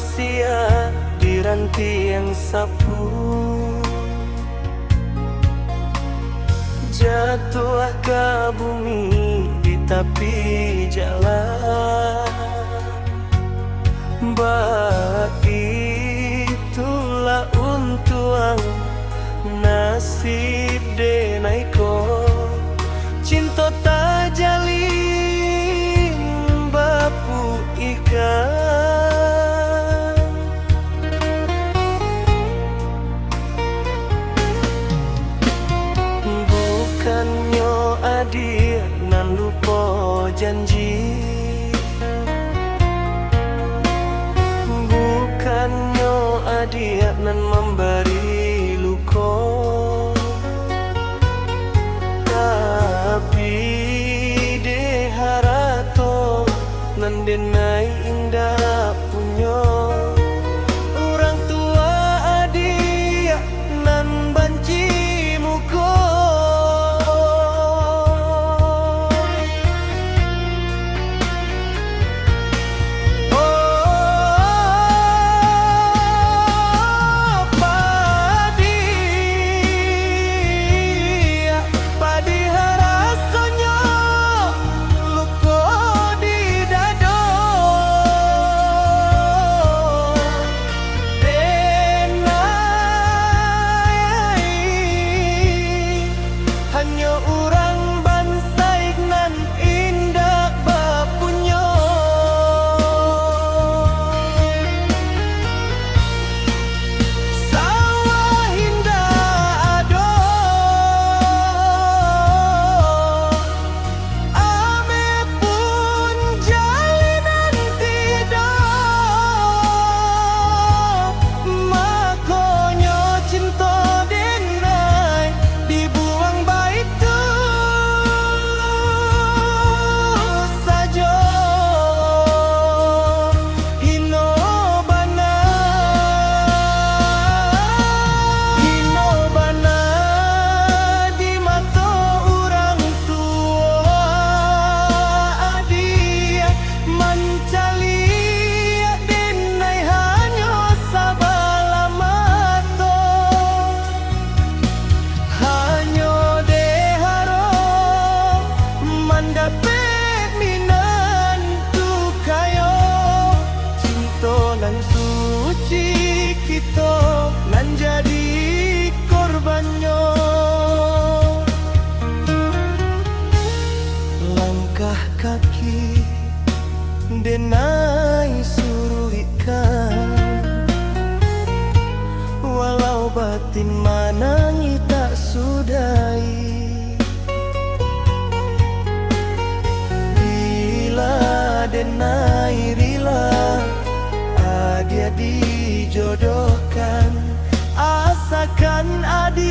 sia di ranti yang sapu. Jatuh ke bumi di tepi jalan. Begitulah untuang nasib denaiko. Cinta tak jalin bapu ikan. Bukannya adik nan lupa janji. Bukannya adik nan memberi luka. Tapi deharato nan denai indah punya. Orang tua adik nan banci muka. Kita nan jadi korbannya. Langkah kaki denai suruh ikan. Walau batin manangi tak sudai. Bila denai rila dia dijodohkan, asakan adik